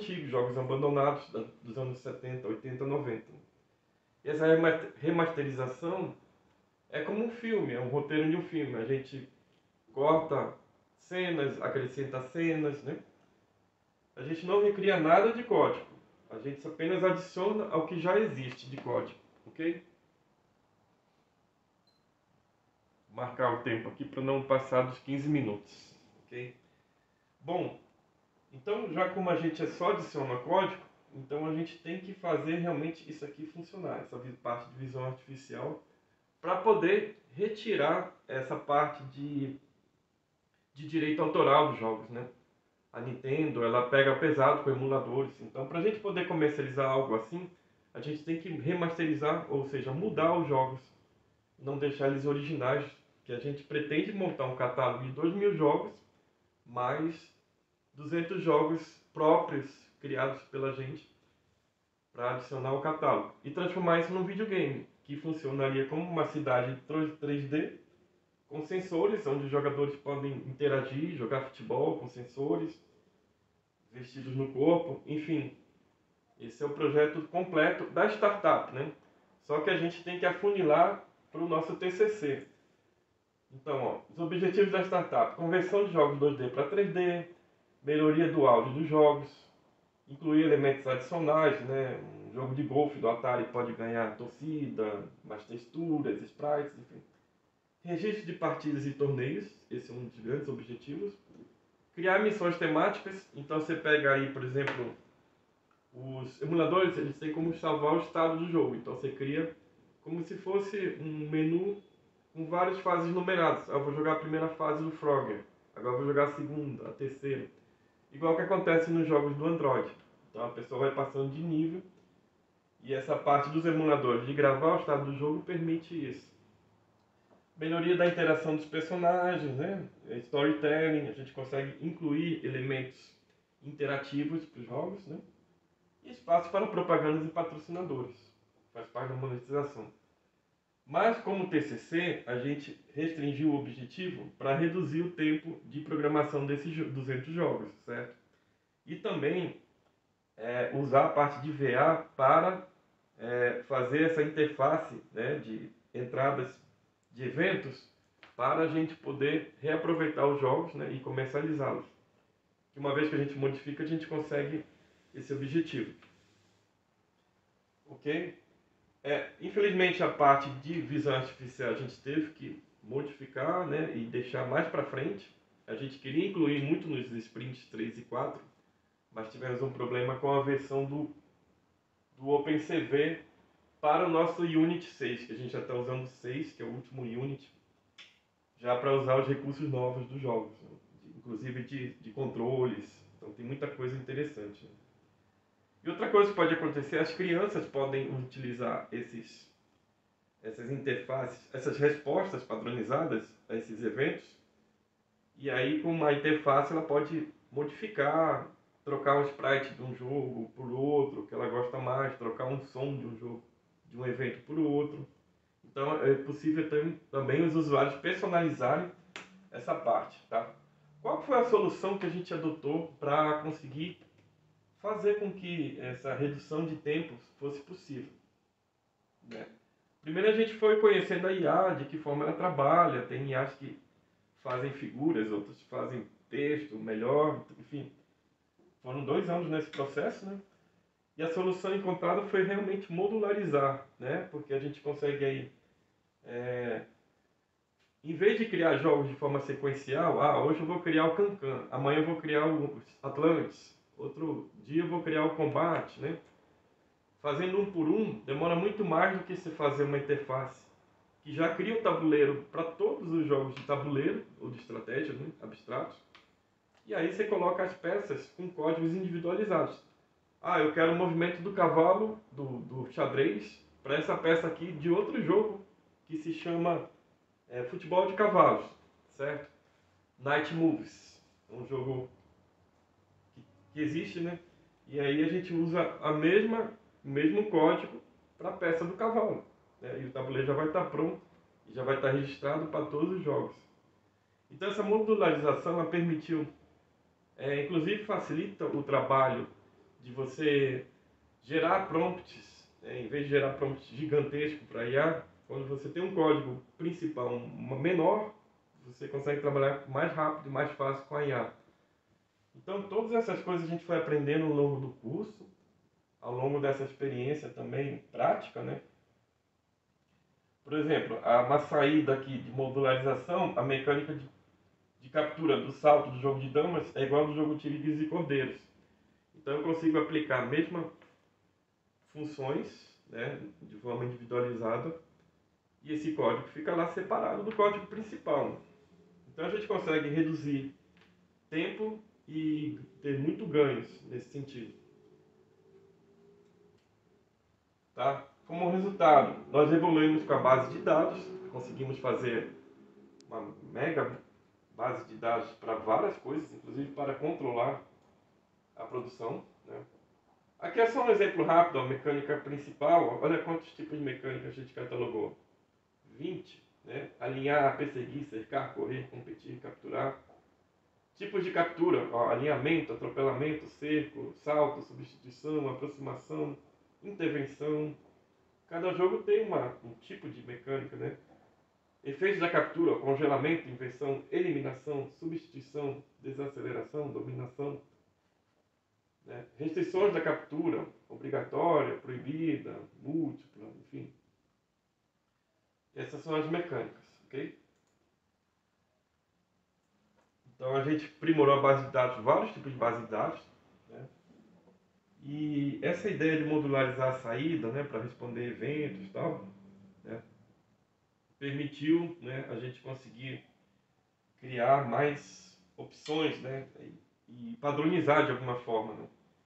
antigos, jogos abandonados dos anos 70, 80, 90. E essa remasterização é como um filme, é um roteiro de um filme. A gente corta cenas, acrescenta cenas, né? A gente não recria nada de código. A gente apenas adiciona ao que já existe de código, ok? Vou marcar o tempo aqui para não passar dos 15 minutos, ok? Bom, então já como a gente só adiciona código, então a gente tem que fazer realmente isso aqui funcionar, essa parte de visão artificial, para poder retirar essa parte de direito autoral dos jogos, né? A Nintendo, ela pega pesado com emuladores. Então, para a gente poder comercializar algo assim, a gente tem que remasterizar, ou seja, mudar os jogos, não deixar eles originais, que a gente pretende montar um catálogo de 2.000 jogos, mais 200 jogos próprios criados pela gente para adicionar ao catálogo e transformar isso num videogame que funcionaria como uma cidade 3D com sensores, onde os jogadores podem interagir, jogar futebol com sensores, vestidos no corpo, enfim. Esse é o projeto completo da startup, né? Só que a gente tem que afunilar para o nosso TCC. Então, ó, os objetivos da startup: conversão de jogos 2D para 3D, melhoria do áudio dos jogos, incluir elementos adicionais, né? Um jogo de golfe do Atari pode ganhar torcida, mais texturas, sprites, enfim. Registro de partidas e torneios, esse é um dos grandes objetivos. Criar missões temáticas, então você pega aí, por exemplo, os emuladores, eles têm como salvar o estado do jogo. Então você cria como se fosse um menu com várias fases numeradas. Eu vou jogar a primeira fase do Frogger, agora eu vou jogar a segunda, a terceira. Igual que acontece nos jogos do Android. Então a pessoa vai passando de nível e essa parte dos emuladores de gravar o estado do jogo permite isso. Melhoria da interação dos personagens, né? Storytelling, a gente consegue incluir elementos interativos para os jogos, né? E espaço para propagandas e patrocinadores. Faz parte da monetização. Mas como TCC, a gente restringiu o objetivo para reduzir o tempo de programação desses 200 jogos, certo? E também usar a parte de VA para fazer essa interface, né, de entradas de eventos para a gente poder reaproveitar os jogos, né, e comercializá-los. Uma vez que a gente modifica, a gente consegue esse objetivo. Ok? Infelizmente, a parte de visão artificial a gente teve que modificar, né, e deixar mais para frente. A gente queria incluir muito nos sprints 3 e 4, mas tivemos um problema com a versão do OpenCV para o nosso Unity 6, que a gente já está usando o 6, que é o último Unity, já para usar os recursos novos dos jogos, né? Inclusive de controles. Então tem muita coisa interessante, né? E outra coisa que pode acontecer, as crianças podem utilizar essas interfaces, essas respostas padronizadas a esses eventos, e aí com uma interface ela pode modificar, trocar um sprite de um jogo por outro, que ela gosta mais, trocar um som de um jogo, de um evento por outro. Então é possível também os usuários personalizarem essa parte, tá? Qual foi a solução que a gente adotou para conseguir fazer com que essa redução de tempos fosse possível, né? Primeiro a gente foi conhecendo a IA, de que forma ela trabalha. Tem IAs que fazem figuras, outras fazem texto melhor, enfim. Foram 2 anos nesse processo, né? E a solução encontrada foi realmente modularizar, né? Porque a gente consegue aí, em vez de criar jogos de forma sequencial, hoje eu vou criar o Cancan, amanhã eu vou criar o Atlantis, outro dia eu vou criar o Combate, né? Fazendo um por um, demora muito mais do que se fazer uma interface que já cria o tabuleiro para todos os jogos de tabuleiro, ou de estratégia, né, abstratos. E aí você coloca as peças com códigos individualizados. Eu quero o movimento do cavalo, do xadrez, para essa peça aqui de outro jogo, que se chama Futebol de Cavalos, certo? Night Moves, um jogo que existe, né? E aí a gente usa o mesmo código para a peça do cavalo, né? E o tabuleiro já vai estar pronto e já vai estar registrado para todos os jogos. Então essa modularização ela permitiu, inclusive facilita o trabalho de você gerar prompts, né? Em vez de gerar prompts gigantescos para IA, quando você tem um código principal menor, você consegue trabalhar mais rápido e mais fácil com a IA. Então, todas essas coisas a gente foi aprendendo ao longo do curso, ao longo dessa experiência também prática, né? Por exemplo, uma saída aqui de modularização, a mecânica de captura do salto do jogo de damas é igual ao do jogo Tigres e Cordeiros. Então eu consigo aplicar a mesma funções, né, de forma individualizada, e esse código fica lá separado do código principal. Então a gente consegue reduzir tempo e ter muito ganhos nesse sentido. Tá? Como resultado, nós evoluímos com a base de dados, conseguimos fazer uma mega base de dados para várias coisas, inclusive para controlar a produção, né? Aqui é só um exemplo rápido, a mecânica principal. Olha quantos tipos de mecânica a gente catalogou. 20, né? Alinhar, perseguir, cercar, correr, competir, capturar. Tipos de captura, ó, alinhamento, atropelamento, cerco, salto, substituição, aproximação, intervenção. Cada jogo tem um tipo de mecânica, né? Efeitos da captura, ó, congelamento, inversão, eliminação, substituição, desaceleração, dominação. Né? Restrições da captura, obrigatória, proibida, múltipla, enfim. Essas são as mecânicas, ok? Então a gente aprimorou a base de dados, vários tipos de base de dados, né? E essa ideia de modularizar a saída, né, para responder eventos e tal, né, permitiu, né, a gente conseguir criar mais opções, né, e padronizar de alguma forma, né?